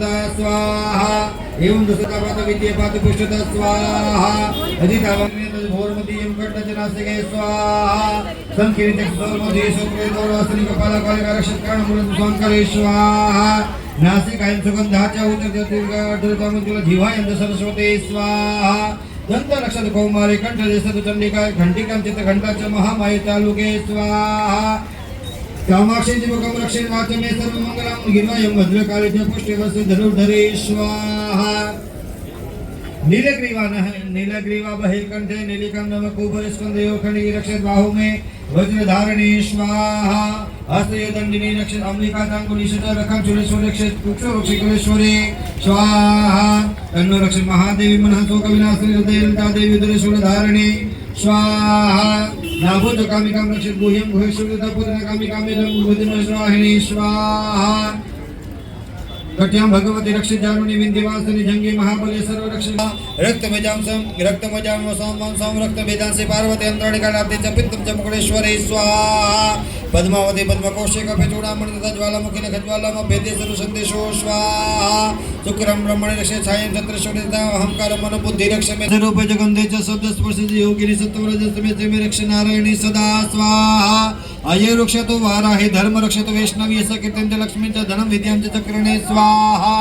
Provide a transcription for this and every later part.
पुष्टता स्वाहा एवं दशतापात विद्यापात पुष्टता स्वाहा अजितावग्नि तद्भोरमतीयं कण्ठजनासिके स्वाहा संकीर्णचक्षुर्मध्ये सुप्रेतोरवसनि कपालकालिकारक्षत्काणमूलं स्वाङ्करे स्वाहा नासिकायं सुगन्धाच उत्तरदीर्घाधुरतामुज्ज्वल जीवायं सरस्वती स्वाहा दन्तरक्षत कौमारी कंठदेशतु चंडिका घंटिकां चित्तघंटा च महामाये तालुके स्वाहा कामाक्षी जीवकं रक्षेण वाचमे सर्वमंगलं गिरवायं भद्रकाले च पुष्टिवस्य धनुर्धरे स्वाहा नीलग्रीवा बहिर्कंठे नीलिकंदम कुबरस्कंदयो खंडी रक्षित बाहु में वज्रधारणे स्वाहा हस्तयो दंडिनी रक्षित अम्बिका तांकुली शतर रखं चुलेश्वर रक्षित कुक्षो रक्षिकुलेश्वरी स्वाहा तन्नो रक्षित महादेवी मनहतो कविनाशिनी हृदयलता देवी दुरेश्वर धारणे स्वाहा नाभूत कामिकां रक्षित गुह्यं गुहेश्वर पुत्र कामिकामेदं बुद्धिमय स्वाहिनी स्वाहा कट्यां भगवती रक्षित जानुनी विंध्यवासिनी जंगी महाबली सर्व रक्षित रक्तमजां सोम रक्तभेदांसि पार्वती अंतरणिकालाब्धे च पित्तं च मुकुलेश्वरी स्वाहा पद्मावती पद्मकोशे कपिचूडामणि तथा ज्वालामुखी नखज्वालामभेदे सर्वसन्देशो स्वाहा शुक्रं ब्रह्मणि रक्षे छायं चत्रश्वरी तथा अहंकारं मनोबुद्धि रक्षमे स्वरूपे जगन्ते च शब्दस्पर्शि योगिनी सत्वरजस्तमे मे रक्ष नारायणी सदा स्वाहा अये रक्षतु वाराहे धर्म रक्षतु वैष्णवी यश कीर्तन च लक्ष्मी च धनं विद्यां च चक्रणे स्वाहा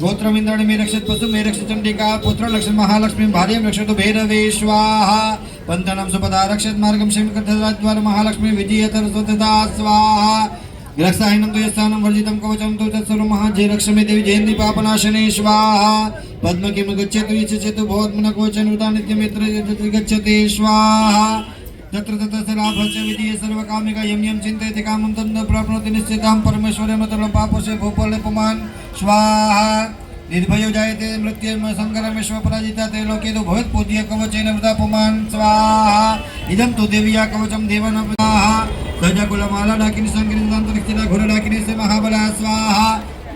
गोत्रमिन्द्राणि मे रक्षित पशु मे रक्षित चंडिका पुत्र रक्षित महालक्ष्मी भार्यं रक्षतु भैरवे स्वाहा पंथनं सुपदा रक्षित मार्गं शमिकटद्वार महालक्ष्मी विजयतरस्वतदा स्वाहा रक्षाहीनं तु यस्थानं वर्जितं कवचं तु तत्सर्वं महाजय रक्षमे देवी जयन्ती पापनाशने स्वाहा पद्म किं गच्छतु यच्छतु भवत्मनकोचं उदा नित्यमित्र गच्छति स्वाहा तत्र तत्र लाभस्य विधिये सर्वकामिका यं यं चिन्तयति कामं तं प्राप्नोति निश्चितां परमेश्वरमतल पापस्य भूपलेपमान् स्वाहा निर्भयो जायते मृत्युर्म संग्रामेश्वर पराजिता ते लोके तु भवेत् पूज्य कवचेन वृतापमान् स्वाहा इदं तु देव्या कवचं देवानां स्वाहा सजकुलमाला डाकिनी संकीर्णन्तरिक्षिता घोरडाकिनी से महाबला स्वाहा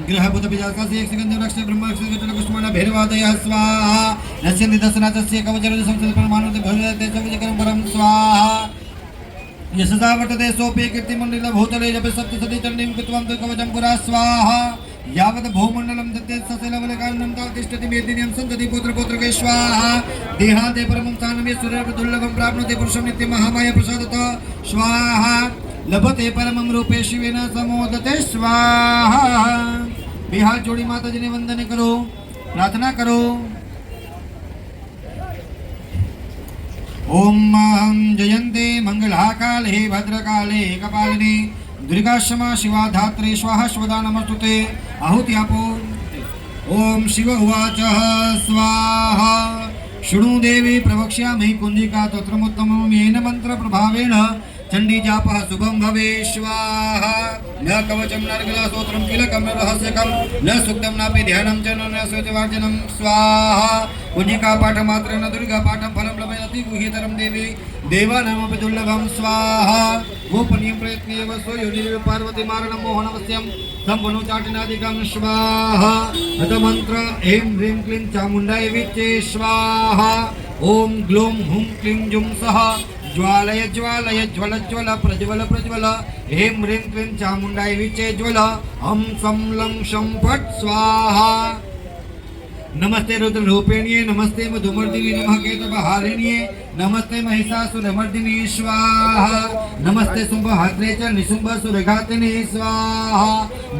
ग्रहभूत बीजाकाशे एक सेकंद रक्ष ब्रह्माक्षर गटल कुष्माना भैरवादयः स्वाहा नश्यन्ति दशनाथस्य कवचरज संसद परमाणुते भजते सविजकरं परं स्वाहा यशसा वर्तते सोपे कीर्तिमण्डिल भूतले जपे सप्तसती चण्डीं कृत्वां तु कवचं पुरा स्वाहा यावत् भूमण्डलं दत्ते ससेलवलकान्नं तिष्ठति मेदिनीं सन्तति पुत्रपुत्रके स्वाहा देहादे परमं स्थानमे सूर्यप्रदुर्लभं प्राप्नोति पुरुषं नित्यं महामाया प्रसादतः स्वाहा लभते परमं रूपे शिवेन समोदते स्वाहा बिहार जोड़ी माता जी ने वंदन करो प्रार्थना करो ओम जयन्ते मंगलाकाले भद्रकाले कपालिनी दुर्गा क्षमा शिवा धात्री स्वाहा स्वदा नमस्तुते आहुति आपो ओम शिव उवाच स्वाहा शृणु देवी प्रवक्ष्यामि कुंजिका तोत्रमुत्तमं येन मंत्र प्रभावेण चंडी जापः शुभं भवे स्वाहा न कवचं न स्तोत्रं किलकं न रहस्यकं न सूक्तं नापि ध्यानं च न स्वचवार्जनं स्वाहा कुंजिका पाठमात्रेण दुर्गा पाठं फलं लभयति गुह्यतरं देवी देवानामपि दुर्लभं स्वाहा गोपनीयं प्रयत्नेव स्वयोनिरेव पार्वती मारणं मोहनवस्यं सम्पन्नोच्चाटनादिकं स्वाहा अथ मंत्र ऐं ह्रीं क्लीं चामुण्डाय विच्चे स्वाहा ओम ग्लूं हुं क्लीं जुं सः ज्वालय ज्वालय ज्वल ज्वल प्रज्वल प्रज्वल ह्रीं ह्रीं क्लीं चामुण्डाय विचे ज्वल हं सं लं शं फट् स्वाहा नमस्ते रुद्र रूपिण्ये नमस्ते मधुमर्दिनी नमः केतुबहारिण्ये नमस्ते महिषासुरमर्दिनी स्वाहा नमस्ते शुंभहात्रे च निशुंभसुरघातिनी स्वाहा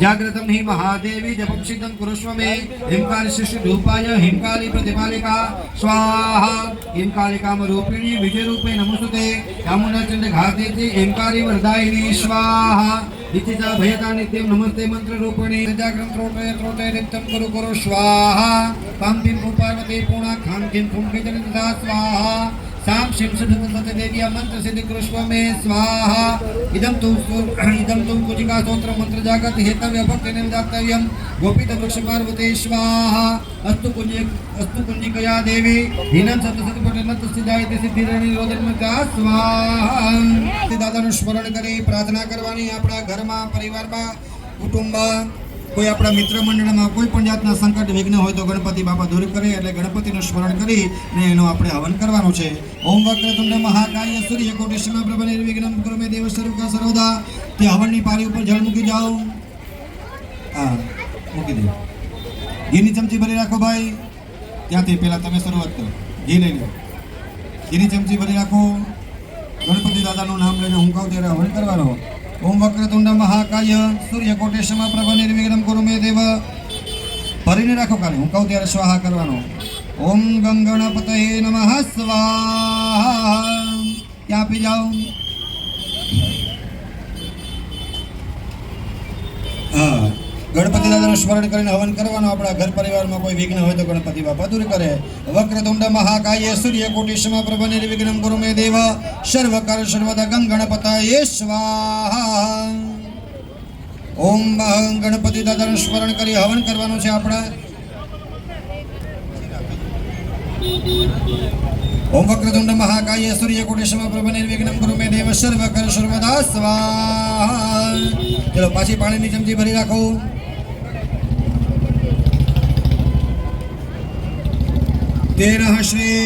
जागृतं हि महादेवी जपक्षितं कुरुष्व मे हिंकाली शिशुरूपाय हिंकाली प्रतिपालिका स्वाहा हिंकालिकामरूपिणी विजयरूपे नमोस्तुते चामुण्डाचण्डघातेति हिंकाली वरदायिनी स्वाहा नित्यता भयता नित्यं नमस्ते मंत्र रूपिणी जागृतं त्रोटे त्रोटे नित्यं कुरु कुरु स्वाहा पां पिं पार्वती पूर्णा खां किं कुंभिजन तथा स्वाहा साम शिव सदसते देवी मंत्र सिद्धि कृष्व में स्वाहा इदं तु कुजिका स्तोत्र मंत्र जागत हेतव्य भक्ति निदातव्यं गोपित वृक्ष पार्वती स्वाहा अस्तु कुंजिकया देवी हिनं सतसत पठनत सिद्धायते सिद्धिरणी रोदनमका स्वाहा दादाનું સ્મરણ કરી પ્રાર્થના કરવાની આપણા ઘરમાં પરિવારમાં કુટુંબ કોઈ આપણા મિત્ર મંડળમાં કોઈ પણ જાતના સંકટ વિઘ્ન હોય તો ગણપતિ બાપા દૂર કરે એટલે ગણપતિનું સ્મરણ કરી ને એનો આપણે હવન કરવાનો છે ઓમ વક્રતુંડ મહાકાય સૂર્યકોટિ સમપ્રભ નિર્વિઘ્નં કુરુ મે દેવ સર્વકા સર્વદા તે હવનની પારી ઉપર જળ મૂકી જાઓ મૂકી દો ઘીની ચમચી ભરી રાખો ભાઈ. ત્યાંથી પહેલા તમે શરૂઆત કરો. ઘી લઈ લો. ઘીની ચમચી ભરી રાખો. ગણપતિ દાદાનું નામ લઈને હું કહું ત્યારે હવન કરવાનો. ઓમ વક્રતુંડ મહાકાય સૂર્યકોટે સમપ્રભ નિર્વિઘ્નં કુરુ મે દેવ. ભરીને રાખો ખાલી હું કહું ત્યારે સ્વાહા કરવાનો. ઓમ ગમ ગણપતયે નમઃ સ્વાહા. ત્યાં પી જાઓ. હા, ગણપતિ દાદાનું સ્મરણ કરીને હવન કરવાનો. આપણા ઘર પરિવારમાં કોઈ વિઘ્ન હોય તો ગણપતિ બાપા દૂર કરે. વક્રતુંડ મહાકાય સૂર્યકોટિ સમપ્રભ નિર્વિઘ્નં કુરુ મે દેવ. સર્વકાર સર્વદા ગમ ગણપતયે સ્વાહા. ઓમ ગણપતિ દાદાનું સ્મરણ કરી હવન કરવાનું છે આપણા. ઓમ વક્રતુંડ મહાકાય સૂર્યકોટિ સમપ્રભ નિર્વિઘ્નં કુરુ મે દેવ. સર્વકાર સર્વદા સ્વાહા. ચલો પાછી પાણીની ચમચી ભરી રાખો. તેનઃ શ્રી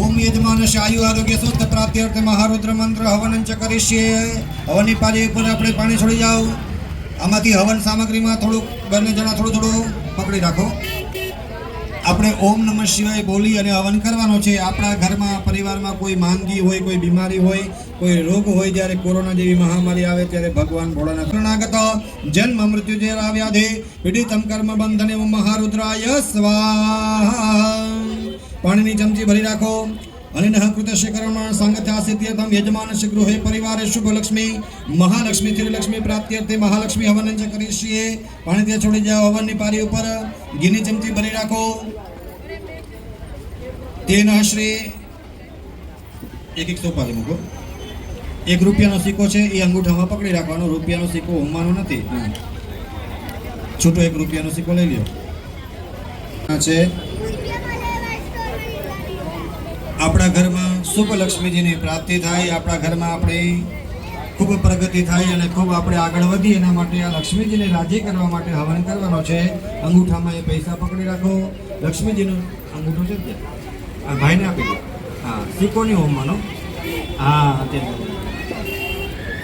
ઓમ યજમાનસ્ય આયુ આરોગ્ય સ્વસ્થ પ્રાપ્તિ અર્થે મહારુદ્ર મંત્ર હવન ચ કરીશ્યે. હવનની પારી ઉપર આપણે પાણી છોડી જાઓ. આમાંથી હવન સામગ્રીમાં થોડુંક બંને જણા થોડું થોડું પકડી રાખો. આપણે ઓમ નમઃ શિવાય બોલી અને હવન કરવાનો છે. આપણા ઘરમાં પરિવારમાં કોઈ માંદગી હોય, કોઈ બીમારી હોય, કોઈ રોગ હોય, જ્યારે કોરોના જેવી મહામારી આવે ત્યારે ભગવાન ભોળાનાથ શરણાગત જન્મ મૃત્યુ જેવા વ્યાધિ પીડિતમ કર્મ બંધને મહારુદ્રાય સ્વાહા. પાણીની ચમચી ભરી રાખો. અનિનઃ કૃતસ્ય કર્મણ સંગત્યા સિદ્ધ્યતમ યજમાનસ્ય ગૃહે પરિવારે શુભ લક્ષ્મી મહાલક્ષ્મી ત્રિલક્ષ્મી પ્રાપ્ત્યર્થે મહાલક્ષ્મી હવન ચ કરીશ્યે. પાણી ત્યાં છોડી જાઓ. હવનની પારી ઉપર ઘીની ચમચી ભરી રાખો. તેનઃ શ્રી એક સોપારી મૂકો. 1 રૂપિયાનો સિક્કો છે એ અંગૂઠામાં પકડી રાખવાનો. રૂપિયાનો સિક્કો હોમવાનો નથી. છૂટો 1 રૂપિયાનો સિક્કો લઈ લ્યો. છે આપણા ઘરમાં શુભ લક્ષ્મીજીની પ્રાપ્તિ થાય. આપણા ઘરમાં આપણે ખૂબ પ્રગતિ થાય અને ખૂબ આપણે આગળ વધીએ એના માટે આ લક્ષ્મીજીને રાજી કરવા માટે હવન કરવાનો છે. અંગૂઠામાં એ પૈસા પકડી રાખો. લક્ષ્મીજીનો અંગૂઠો છે ત્યાં આ ભાઈને આપી દો. હા, સિક્કોની હોમવાનો. હા,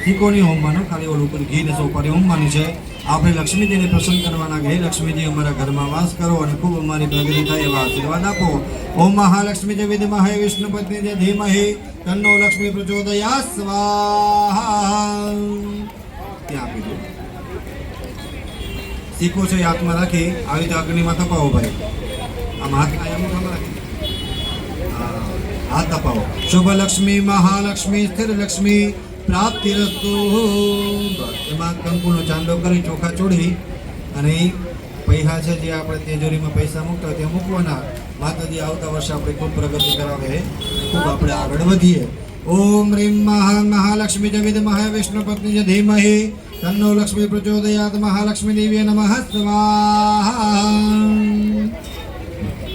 સિક્કોની હોમવાનો. ખાલી ઓલું ઉપર ઘીને સોપારી હોમવાની છે. આપણે લક્ષ્મીજીને પ્રસન્ન કરવાના. હે લક્ષ્મીજી, અમારા ઘરમાં વાસ કરો અને ખૂબ અમારી પ્રગતિ થાય એવા આશીર્વાદ આપો. ઓમ મહાલક્ષ્મી જ વિદ્મહે વિષ્ણુપત્ની જ ધીમહિ તન્નો લક્ષ્મી પ્રચોદયાત્ સ્વાહા. ત્યાં આપી દો. સિક્કો છે હાથમાં રાખી આવી રીતે અગ્નિમાં તપાવો ભાઈ. આમ હાથમાં અંગૂઠામાં રાખી હાથ તપાવો. શુભ લક્ષ્મી મહાલક્ષ્મી સ્થિર લક્ષ્મી પ્રાપ્તિરસ્તુ. એમાં કંકુનો ચાંદો કરી ચોખા ચોડી અને પૈસા છે જે આપણે તિજોરીમાં પૈસા મૂકતા હોય ત્યાં મૂકવાના. માતાજી આવતા વર્ષે આપણે ખૂબ પ્રગતિ કરાવે, ખૂબ આપણે આગળ વધીએ. ઓમ રીમ મહાલક્ષ્મી જ વિદ્મહે વિષ્ણુપત્ની જ ધીમહિ તન્નો લક્ષ્મી પ્રચોદયાત્. મહાલક્ષ્મી દેવી નમઃ સ્વાહા.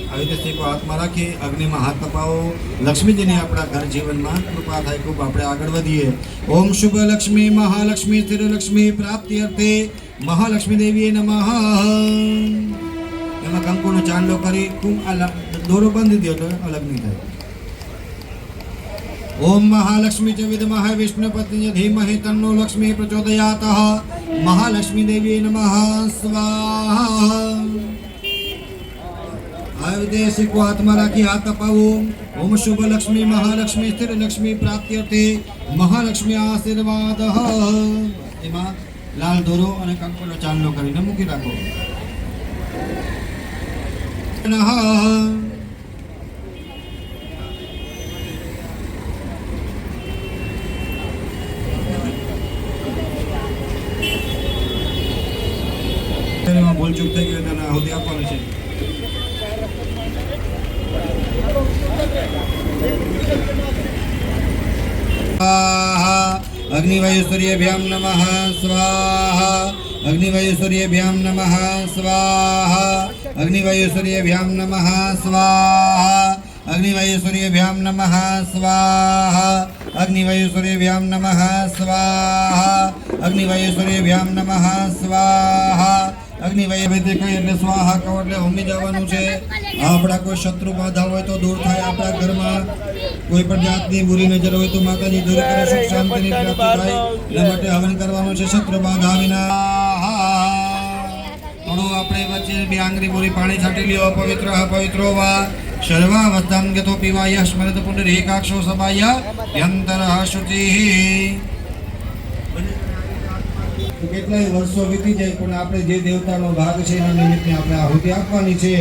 આવી રીતે સિક્કો હાથમાં રાખી અગ્નિમાં હાથ તપાવો. લક્ષ્મીજીની આપણા ઘર જીવનમાં કૃપા થાય, ખૂબ આપણે આગળ વધીએ. ઓમ શુભ લક્ષ્મી મહાલક્ષ્મી સ્થિર લક્ષ્મી પ્રાપ્તિ અર્થે મહાલક્ષ્મી દેવી નમઃ. એમાં કંકુનો ચાંદલો કરી દોરો બાંધી દો તો અલગ નહીં થાય. ઓમ મહાલક્ષ્મી ચ વિદ્મહે વિષ્ણુપત્ની ધીમહિ તન્નો લક્ષ્મી પ્રચોદયાત. મહાલક્ષ્મી દેવી નમઃ સ્વાહા. આવી રીતે સિક્કો હાથમાં રાખી હાથ તપાવો. ઓમ શુભ લક્ષ્મી મહાલક્ષ્મી સ્થિર લક્ષ્મી પ્રાપ્તિ અર્થે મહાલક્ષ્મી આશીર્વાદ. એમાં લાલ દોરો અને કંકુનો ચાંદલો કરીને મૂકી રાખો. ભૂલચૂક થઈ ગઈ તેને આહુતિ આપવાની છે. અગ્નિવાયુ સૂર્યભ્યામ નમઃ સ્વાહા. અગ્નિવાયુ સૂર્યભ્યામ નમઃ સ્વાહા. અગ્નિવાયુ સૂર્યભ્યામ નમઃ સ્વાહા. અગ્નિવાયુ સૂર્યભ્યામ નમઃ સ્વાહા. અગ્નિવાયુ સૂર્યભ્યામ નમઃ સ્વાહા. અગ્નિવાયુ સૂર્યભ્યામ નમઃ સ્વાહા. અગ્નિવાયુ રીતે કઈ એટલે સ્વાહા કહો એટલે હોમી જવાનું છે. આપણા કોઈ શત્રુ બાધા હોય તો દૂર થાય. આપણા ઘરમાં કોઈ પણ જાતની બુરી નજર હોય તો માતાજી દૂર કરે, સુખ શાંતિની પ્રાપ્તિ થાય. એના માટે હવન કરવાનું છે. શત્રુ બાધા વિના મોડું આપણે વચ્ચે બે આંગળી બોરી પાણી છાંટી લ્યો પવિત્ર અપવિત્રો વા સર્વાવસ્થાં ગતો પીવાય સ્મરત પુંડરીકાક્ષો સભાય યંતરઃ શુચિઃ. કેટલાય વર્ષો વીતી જાય પણ આપણે જે દેવતાનો ભાગ છે એના નિમિત્તે આપણે આહુતિ આપવાની છે.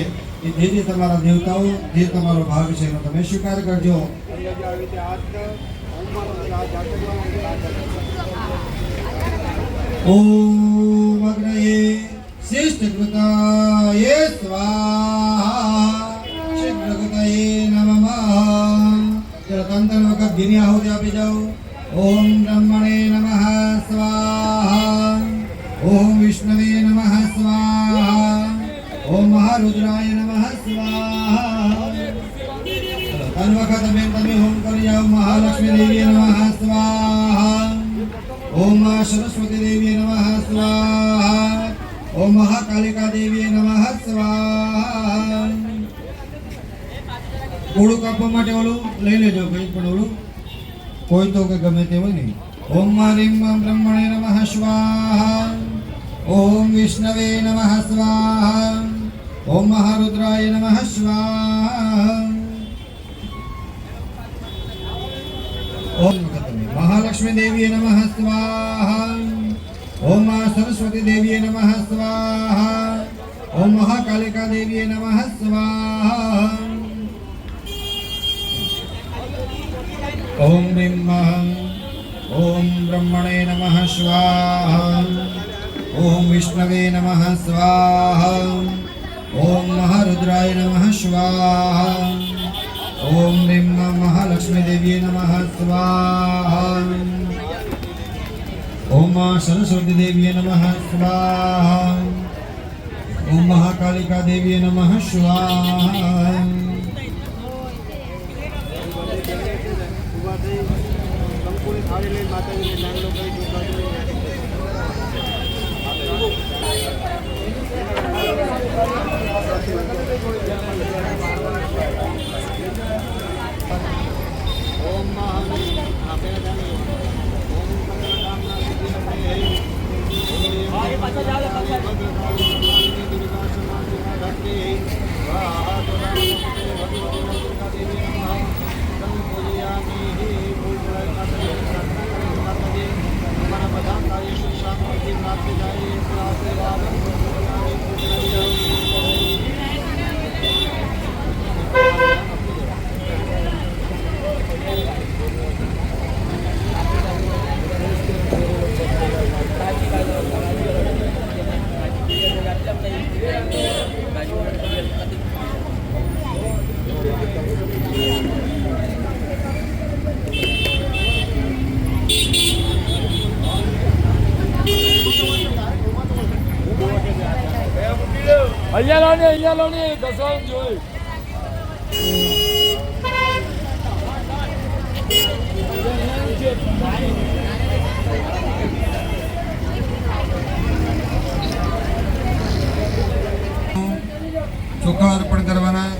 એ જે તમારા દેવતાઓ જે તમારો ભાગ છે એનો તમે સ્વીકાર કરજો. ઓમ અગ્નયે શિષ્ટકૃતાય સ્વાહા શીઘ્રકૃતાય નમઃ. ચલો ત્રણ વખત ઘીની આહુતિ આપી જાઓ. ઓમ બ્રહ્મણે નમઃ સ્વાહા. ઓમ વિષ્ણવે નમઃ સ્વાહા. ઓમ મહારુદ્રાય નમઃ સ્વાહા. ત્રણ વખત તમે હોમ કરી જાઓ. મહાલક્ષ્મી દેવી નમઃ સ્વાહા. ઓમ સરસ્વતી દેવી નમઃ સ્વાહા. ઓમ મહાકાલિકા દેવી નમઃ સ્વાહા. ઓળું કાપવા માટે ઓલું લઈ લેજો કંઈ પણ ઓલું કોઈ તો કે ગમે તે હોય ને. ઓમ રીમ બ્રહ્મણે નમઃ સ્વાહા. ઓમ વિષ્ણવે નમઃ સ્વાહા. ઓમ મહારુદ્રાય નમઃ સ્વાહા. ઓમ મહાલક્ષ્મી દેવી નમઃ સ્વાહા. ઓમ સરસ્વતી દેવી નમઃ સ્વાહા. ઓમ મહાકાલિકા દેવી નમઃ સ્વાહા. ઓમ રીમ ઓમ બ્રહ્મણે નમઃ સ્વાહા. ઓમ વિષ્ણવે નમઃ સ્વાહા. ઓમ મહારુદ્રાય નમઃ સ્વાહા. ઓમ રીમ મહાલક્ષ્મી દેવી નમઃ સ્વાહા. ઓમ સરસ્વતી દેવી નમઃ સ્વાહા. ઓમ મહાકાલિકા દેવી નમઃ સ્વાહા. અહીંયા લો ને દસવાન જોઈ ચોખા અર્પણ કરવાના.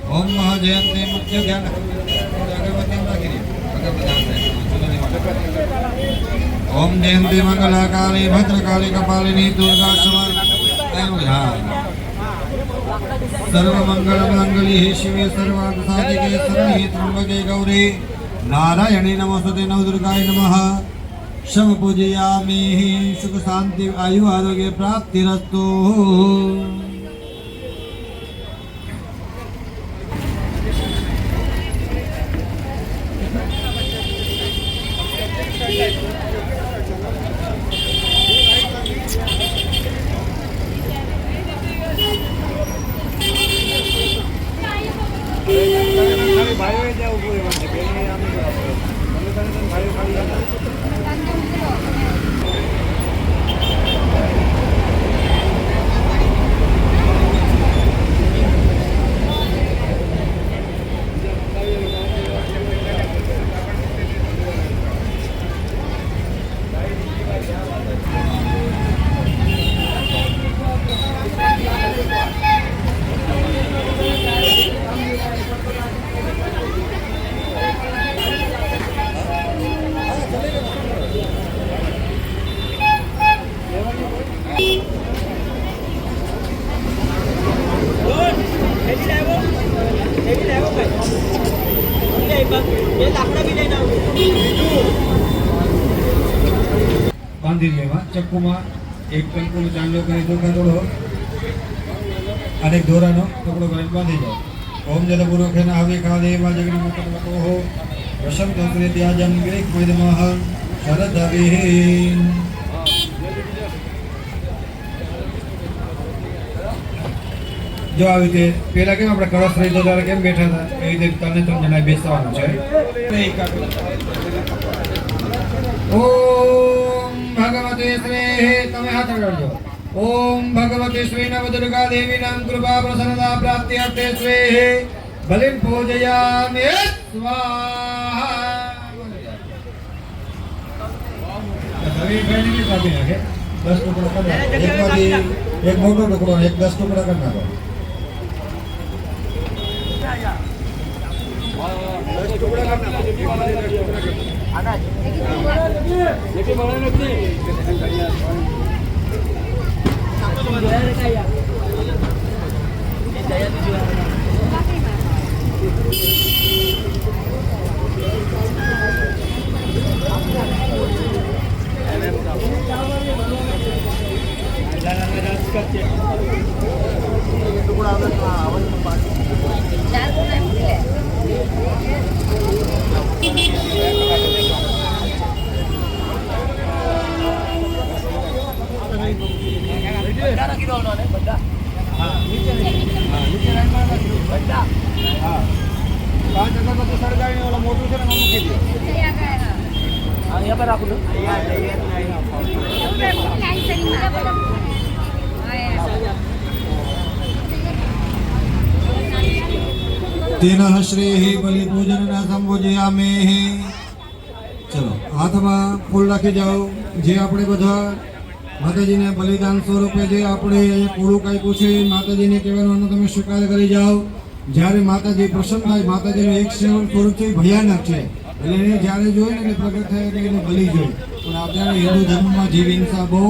ઓમ મહાજયંતે મુખ્ય ધ્યાન અગરબત્તી નાખી ઓમ જયંતી મંગલાકાળી ભદ્રકાળી કપાલિની દુર્ગા સમા સર્વ મંગલ માંગલ્ये શિવે સર્વાર્થ સાધિકે શરણ્યે ત્રંબકે ગૌરી નારાયણી નમસ્તે નવદુર્ગાય નમઃ. શમ પૂજયામિ. સુખ શાંતિ આયુ આરોગ્ય પ્રાપ્તિરસ્તુ. ભાઈઓ ત્યાં ઉભું રહેવાનું છે. બેને આમ ભાઈઓ બાંધી લેવા ચક્કુમાં એક કંકુનો ચાંદલો કરી ચોખા તોડો અને એક દોરાનો ટુકડો કરી બાંધી જાઓ. ઓમ જલ પૂર્વકેન હવિ ખાદેવા જગ્નિ મુક્તમતોઃ વશમ તંત્રે ત્યાજમ ગ્રેક વૈદમઃ શરદવિહીન. જો આવી રીતે પેલા કેમ આપણે કળશ રહી ત્યારે કેમ બેઠા હતા એવી રીતે તને ત્રણ જણા બેસવાનું છે. ઓમ ભગવતે શ્રી, તમે હાથ અડાડજો. ઓમ ભગવતે શ્રી નવદુર્ગા દેવી નામ કૃપા પ્રસન્નતા પ્રાપ્તિ અર્થે શ્રી બલિન પૂજયામિ સ્વાહા. હવે ફેમિલી કાપી નાખે 10 ટુકડા કરી નાખો. એકમાંથી એક મોટો ટુકડો અને એક 10 ટુકડા કરી નાખો. મોટું છે ને મૂકી દો. અહીંયા પર રાખું તેના શ્રેય બલિપૂજનના સંભોજયામે. ચલો હાથમાં ફૂલ રાખી જાઓ. જે આપણે બધા માતાજીને બલિદાન સ્વરૂપે જે આપણે પૂરું કાપ્યું છે માતાજીને કહેવાનું તમે સ્વીકાર કરી જાઓ. જ્યારે માતાજી પ્રસન્ન થાય માતાજીનું એક સેવન સ્વરૂપ છે ભયાનક છે એટલે એને જ્યારે જોઈએ ને એટલે પ્રગટ થાય એટલે એને બલી જોઈએ. પણ અત્યારે હિન્દુ ધર્મમાં જીવ હિંસા બહુ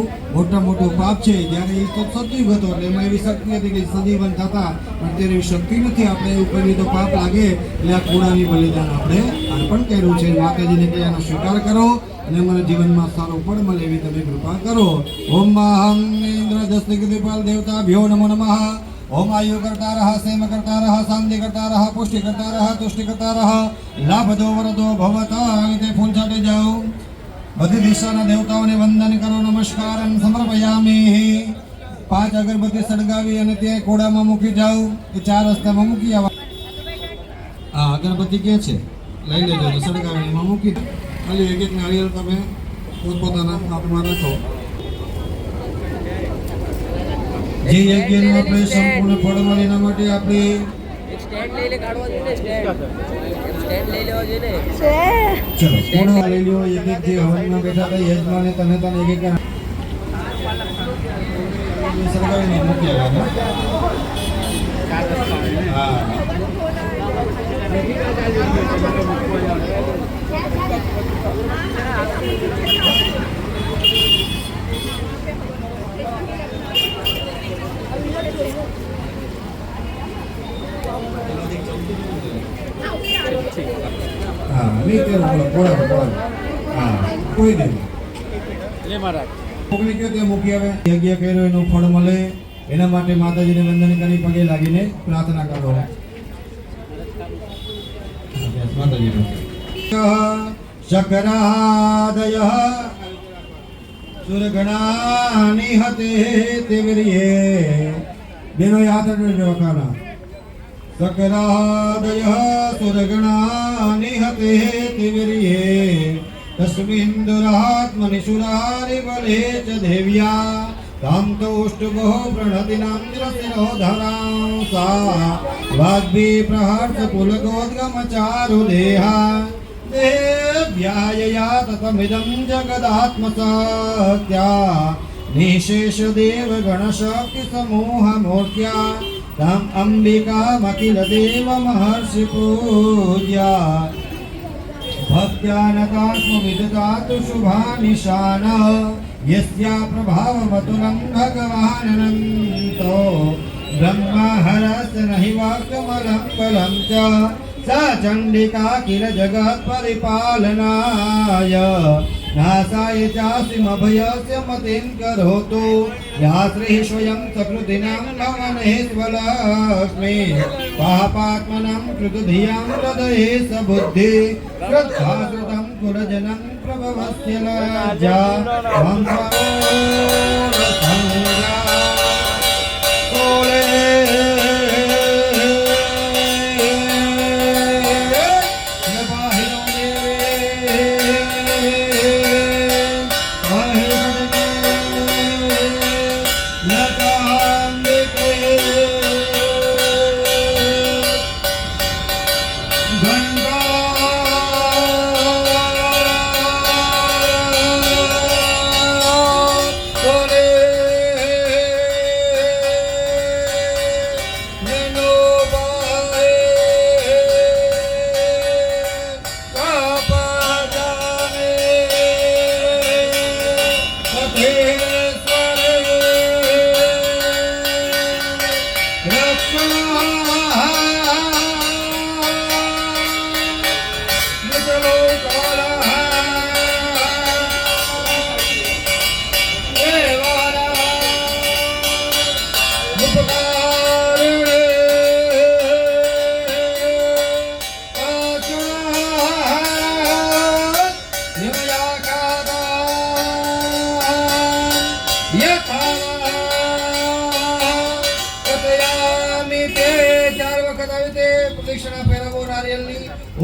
મોટું પાપ છે. જ્યારે એ તો સતયુગ હતો એટલે એમાં એવી શક્તિ હતી કે સજીવન થતા પણ અત્યારે એવી શક્તિ નથી. આપણે એવું કરીએ તો પાપ લાગે એટલે આ કુળાની બલિદાન આપણે અર્પણ કર્યું છે. માતાજીને કહે એનો સ્વીકાર કરો અને અમારા જીવનમાં સારો ફળ મળે એવી તમે કૃપા કરો. ઓમ અહમ ઇન્દ્ર દસ્તિક દીપાલ દેવતા ભ્યો નમો નમઃ. ओम आयु करता रहा सेम करता रहा शांति करता रहा पुष्टि करता रहा तुष्टि करता रहा लाभदो वरदो भवता. ते फूल छाटे जाओ. बधी दिशाના દેવતાઓને વંદન કરો. નમસ્કારમ સમર્પયામિ. 5 અગરબત્તી સળગાવી અને તે કોડામાં મૂકી જાઓ. એ 4 રસ્તામાં મૂકી આવા. આ અગરબત્તી કે છે લઈ લેજો ને સળગાવીને એમાં મૂકી દો. ખાલી એક નાળિયેર તમે પોતપોતાના હાથમાં રાખો. જે યજ્ઞનું આપણે સંપૂર્ણ ફળ મળે એના માટે આપણે સ્ટેન્ડ લઈ લે કાઢવા જોઈએ ને સ્ટેન્ડ લઈ લેવા જોઈએ ને. ચલો પૂર્ણ લઈ લ્યો. એક એક જે હવનમાં બેઠા હતા યજમાને તને એક એક સરકારીને મૂકી આવ્યા. હા નહીં તેરો પોળા હા કોઈ નહીં લે મહારાજ મોકલી ગયો તે મૂકી આવે. યજ્ઞ કર્યો એનું ફળ મળે એના માટે માતાજીને વંદન કરી પગે લાગીને પ્રાર્થના કરો. માતાજીને શકરાદય સુરગણાની હતે તેવરીએ બેનો યાદ રાખજો વખાણા. सकरादय सुरगणानि हते तिविर्ये तस्मिन् दुरात्मनि सुरारि बले च देव्या तां तोष्टुभो प्रणति नाम्रशिरो धरां सा वाग्भि प्रहर्ष कुलगोद्गम चारु देहा देव्यायया ततमिदं जगदात्मसत्या निशेष देव गणशक्ति समूह मूर्त्या ताम अंबिकामखिल देव महर्षि पूज्या भक्त्यानतास्म विदधातु शुभानिशान यस्या प्रभावमतुलं भगवाननन्तो ब्रह्महरस्य नहि वाक्यमलं बलं च स चण्डिका किल जगत्परिपालनाय नासाय चास्मभयस्य मतिं करोतु या श्रीः स्वयं सकृतिनां भवनेश्वलक्ष्मी पापात्मनां कृतधियां हृदये सबुद्धि श्रद्धाश्रुतं कुलजनं प्रभवस्य लज्जा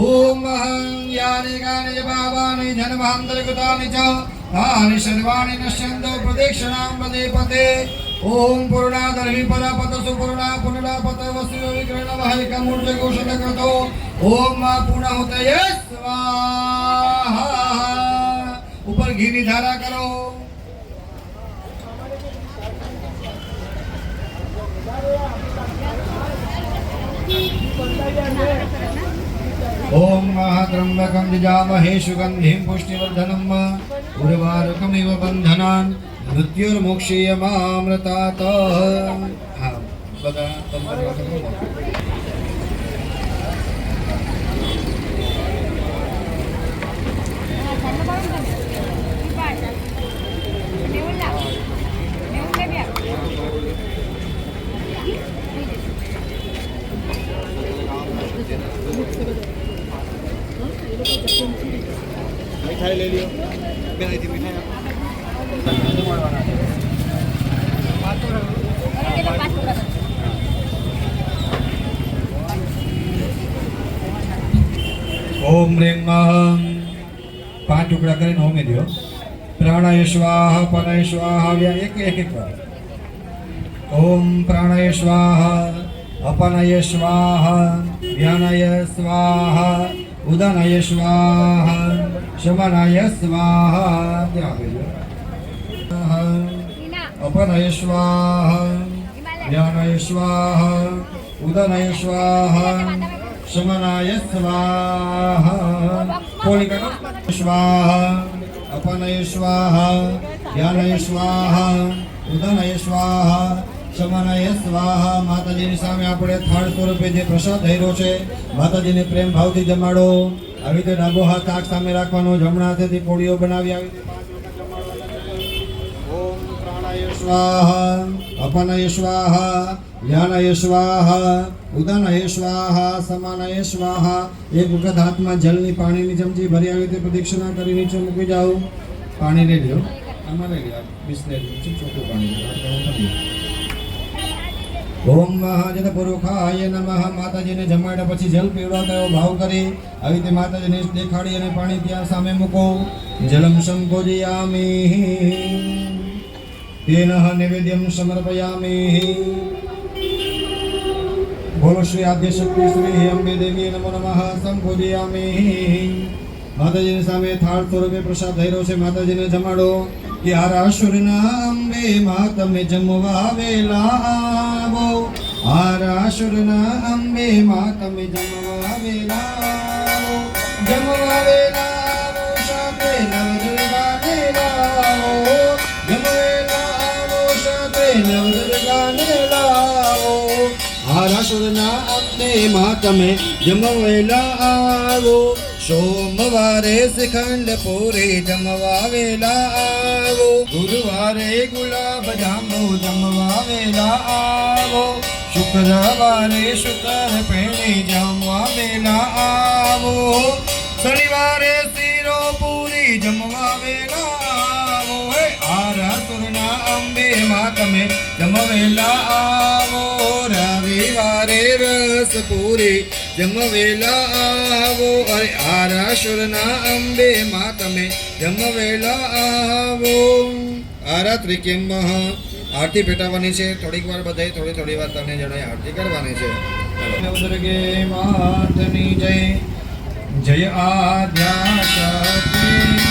ओम यानि गानि भावानि जन्मान्तरकृतानि च तानि सर्वाणि नश्यन्तो प्रदक्षिणां पदे ओम पूर्णादर्हि परापतसु पूर्णा पुनरापत वसु विग्रहणवहैकमूर्जघोषणकृतो ओम पूर्णाहुतये स्वाहा ऊपर घी की धारा करो। ओम महात्रंबकं जजामहे सुगंधिं पुष्टिवर्धनम् उर्वारुकमिव बन्धनान् मृत्युर्मोक्षीयमामृतात्। हाँ बता मिठाई ले लियो मिठाई ओम ह्रीं पांच टुकड़ा कर होमे दियो। प्राणाय स्वाहा अपानाय स्वाहा एक एक बार। ओम प्राणाय स्वाहा अपानाय स्वाहा व्यानाय स्वाहा उदानाय स्वाहा शमनाय स्वाहा अपानाय स्वाहा व्यानाय स्वाहा उदानाय स्वाहा शमनाय स्वाहा स्वाहा अपानाय स्वाहा व्यानाय स्वाहा उदानाय स्वाहा शमनाय स्वाहा। माताजीની સામે આપણે થાળ સ્વરૂપે જે પ્રસાદ ધર્યો છે માતાજીને પ્રેમ ભાવથી જમાડો। આવી રીતે ડાબો હાથ આંખ સામે રાખવાનો, જમણા હાથેથી પોળીઓ બનાવી આવી ઓમ પ્રાણાય સ્વાહા અપાનાય સ્વાહા વ્યાનાય સ્વાહા ઉદાનાય સ્વાહા સમાનાય સ્વાહા। એક વખત હાથમાં જલની પાણીની ચમચી ભરી આવી રીતે પ્રદક્ષિણા કરી નીચે મૂકી જાઓ। પાણી લઈ લ્યો, આમાં લઈ લ્યો, બિસ્લેરી ચોખ્ખું પાણી। ओम महाजन पुरुखाय नमः। माताजी ने जमाड्या पछी जल पीवડાવતા એવો ભાવ કરી આવી રીતે માતાજીને દેખાડી અને પાણી ત્યાં સામે મૂકો। જલમ સંકોજયામિ તેનઃ નૈવેદ્યમ સમર્પયામિ। बोलो श्री आद्य शक्ति श्री अंबे देवी नमो नमः। संकोजयामि। माताजीની સામે થાળ સ્વરૂપે પ્રસાદ ધર્યો છે, માતાજીને જમાડો। कि आरासुरना अंबे मातमे जमवा वेला आवो। आरासुरना अंबे मातमे जमवा वेला आवो। जमवा वेला आवो साथे नवदुर्गा ने लावो। जमवेला आवो साथे नवदुर्गा ने लावो। આરાસુરના અંબે માં તમે જમવેલા આવો સોમવારે શ્રીખંડ પૂરી જમવા વેલા આવો ગુરુવારે ગુલાબ જાંબુ જમવા વેલા આવો શુક્રવારે શુકર પેણી જમવા વેલા આવો શનિવારે શીરો પૂરી જમવા વેલા આવો આરાસુરના અંબે માં તમે જમવેલા આવો રવિવારે રસ પૂરી જમવેલા આવો અરે આરાસુરના અંબે માં તમે જમવેલા આવો આરાત્રિ કેમ આરતી પેટાવવાની છે થોડીક વાર બધાય થોડી વાર તમને જણાય આરતી કરવાની છે દુર્ગે માતની જય જય આદ્યા શક્તિ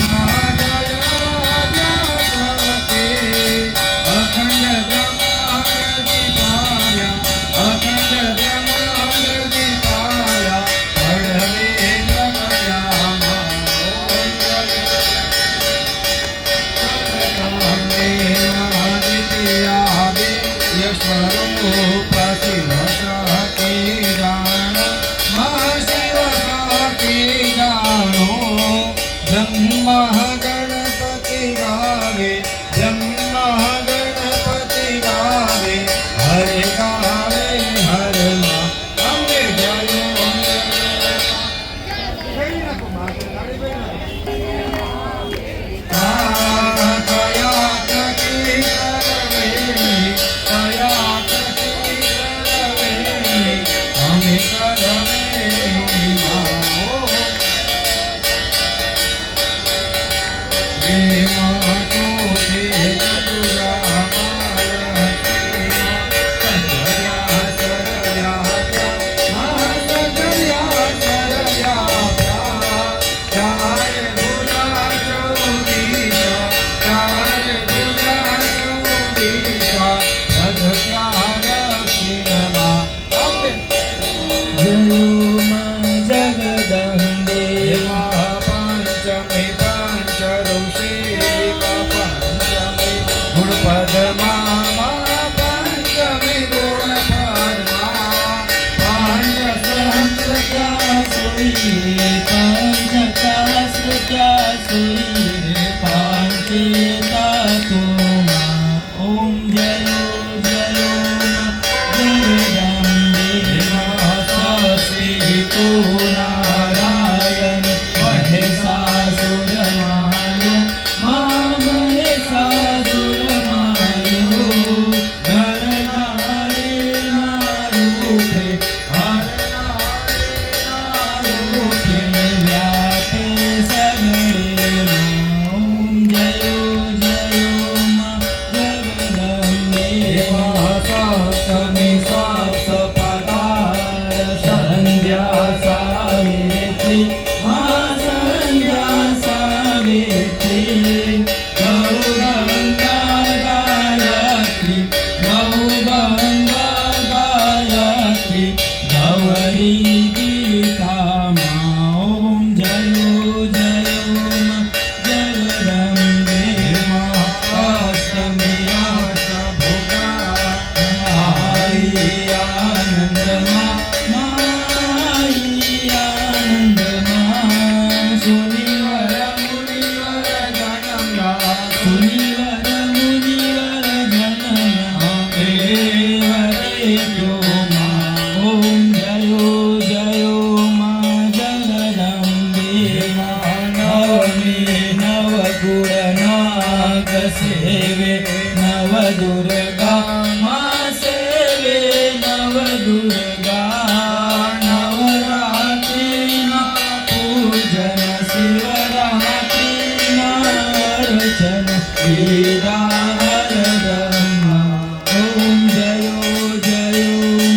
Om Jayo Jayo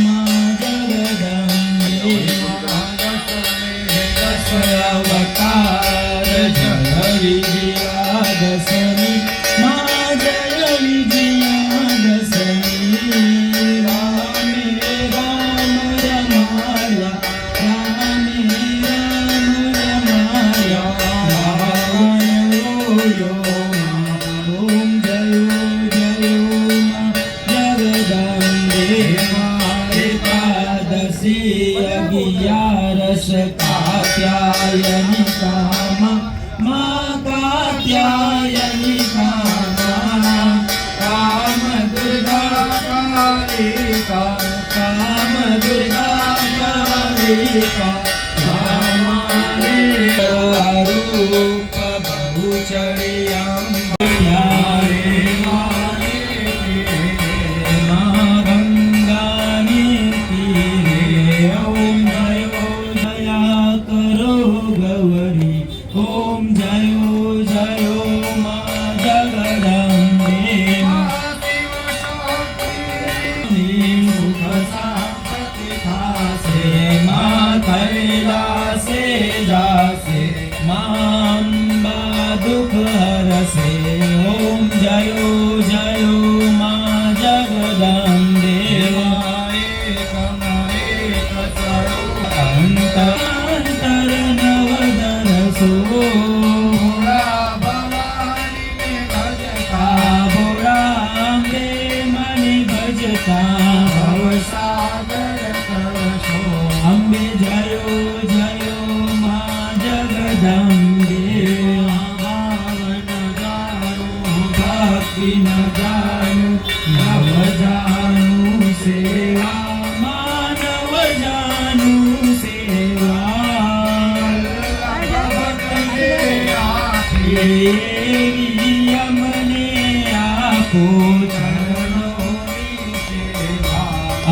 वर्ष कात्यायनी कामा माँ कात्यायनी कामा काम दुर्गा कालिका काम दुर्गा कालिका कामाले रूप बहुचर्यां अम्बे जयो जयो माँ जगदम्बे भावन जानु भक्ति न जानु नव जानु सेवा मानव जानु सेवा यमने आपो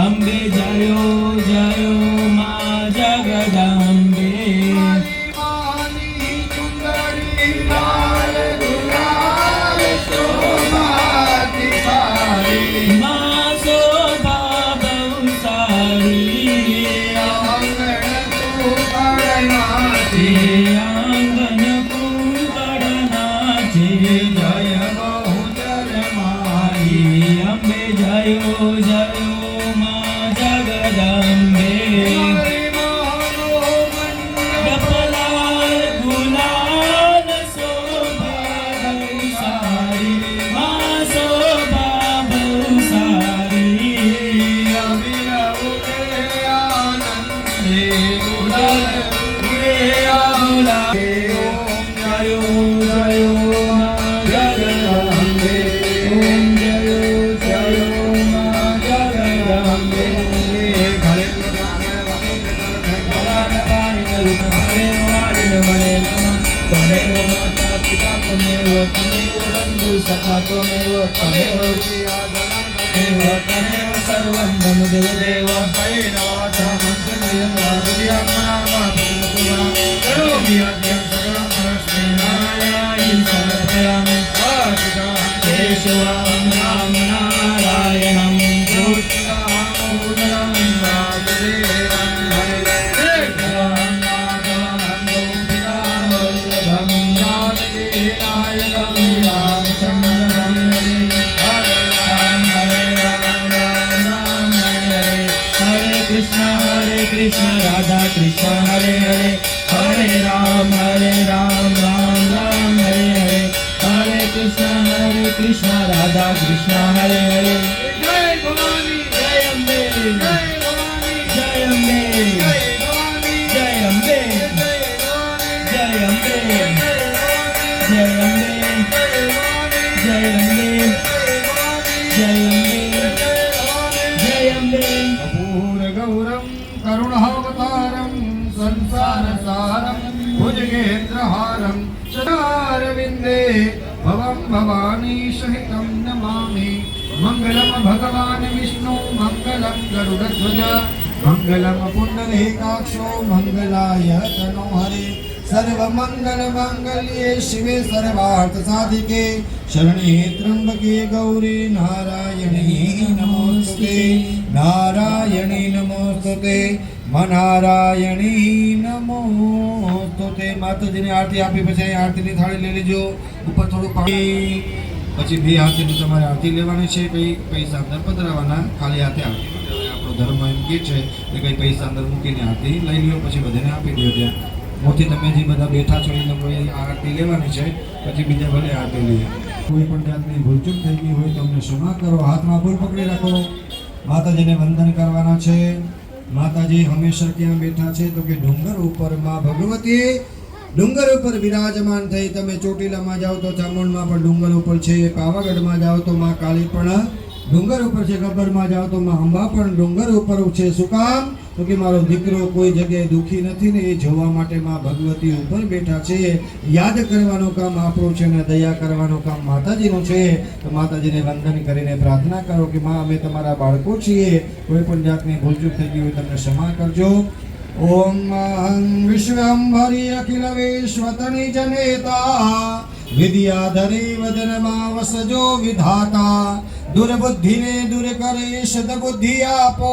अम्बे जयो जयो माँ जगदम्बे माँ शोभा बहुसारी आंगन कुंकड़ नाचे जय बहुचर माई अम्बे जयो जयो जगदम्बे डपलाल गुलाल शोभा बहुसारी माँ शोभा बहुसारी आनंदे गुलाल जयो जयो माँ जगदम्बे ओम जयो जयो माँ जगदम्बे त्वमेव माता पिता त्वमेव बन्धु सखा त्वमेव त्वमेव सर्वं मम देवदेव केशवं राम नारायणं कृष्ण राधा कृष्ण हरे हरे हरे राम राम राम हरे हरे हरे कृष्ण राधा कृष्ण हरे हरे जय भवानी जय अम्बे जय अम्बे जय अम्बे जय अम्बे जय अम्बे जय अम्बे जय अम्बे कपूर गौरम करुणावतारम संसारसारम भुजगेन्द्रहारम चदारविंदे भवं भवानी सहितं नमामि मंगलम भगवान विष्णु मंगलम गरुडध्वज मंगलम पुंडरीकाक्षो मंगलाय तनोहरे सर्वमंगल मांगल्ये शिवे सर्वार्थ साधिके शरण्ये त्र्यंबके गौरी नारायणी नमोस्तुते नारायणी नमोस्तुते नारायणी नमोस्तुते માતાજીને આરતી આપી પછી આરતીની થાળી લઈ લેજો ઉપર થોડું પાણી પછી બે હાથેની તમારે આરતી લેવાની છે કઈ પૈસા અંદર પધરાવવાના ખાલી હાથે આરતી આપણો ધર્મ એમ કહે છે કે કઈ પૈસા અંદર મૂકીને આરતી લઈ લ્યો પછી બધાને આપી દો ત્યાં મોથી તમે જે બધા બેઠા છો એ લોકોએ આરતી લેવાની છે પછી બીજા ભલે આરતી લઈએ કોઈ પણ જાતની ભૂલચૂક થઈ ગઈ હોય તો અમને ક્ષમા કરો હાથમાં ફૂલ પકડી રાખો માતાજીને વંદન કરવાના છે માતાજી હંમેશા ક્યાં બેઠા છે તો કે ડુંગર ઉપર માં ભગવતી ડુંગર ઉપર વિરાજમાન થઈ. તમે ચોટીલામાં જાઓ તો ચામુંડમાં પણ ડુંગર ઉપર છે, પાવાગઢમાં જાઓ તો માં કાળી પણ ડુંગર ઉપર છે, ગબ્બરમાં જાઓ તો માં અંબા પણ ડુંગર ઉપર છે. શું કામ? તો કે મારો દીકરો કોઈ જગ્યાએ દુઃખી નથી ને એ જોવા માટે માં ભગવતી ઉપર બેઠા છે. યાદ કરવાનું કામ આપણું છે ને દયા કરવાનું કામ માતાજીનું છે. તો માતાજીને વંદન કરીને પ્રાર્થના કરો કે માં અમે તમારા બાળકો છીએ, કોઈ પણ જાતની ભૂલચૂક થઈ ગઈ હોય તમને ક્ષમા કરજો. ઓમ અહં વિશ્વંભરી અખિલ વિશ્વતની જનેતા વિદ્યાધરી વદનમાં વસજો વિધાતા દુર્બુદ્ધિને દૂર કરે સદબુદ્ધિ આપો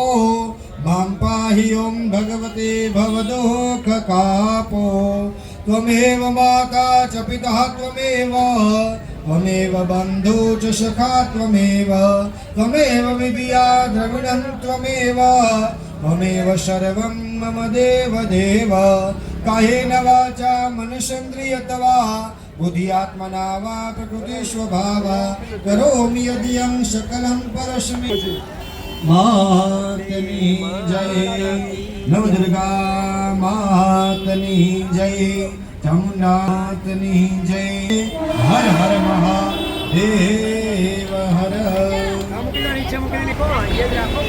મામ પાહી ઓમ ભગવતે ભવદુઃખ કાપો ત્વમેવ માતા ચ પિતા ત્વમેવ ત્વમેવ બંધુ ચ સખા ત્વમેવ ત્વમેવ વિદ્યા દ્રવિડં ત્વમેવ ત્વમેવ સર્વં મમ દેવ દેવ કાયેન વાચા મનસેન્દ્રિયતવા બુદ્ધિઆત્મના વા પ્રકૃતિ સ્વભાવા કરોમિ યદિયં સકલં પરસ્મૈ. માતની જય, નવદુર્ગા માતની જય, ચામુંડાતની જય. હર હર મહાદેવ હર. મૂકી દો નીચે મૂકી દો. યાદ રાખો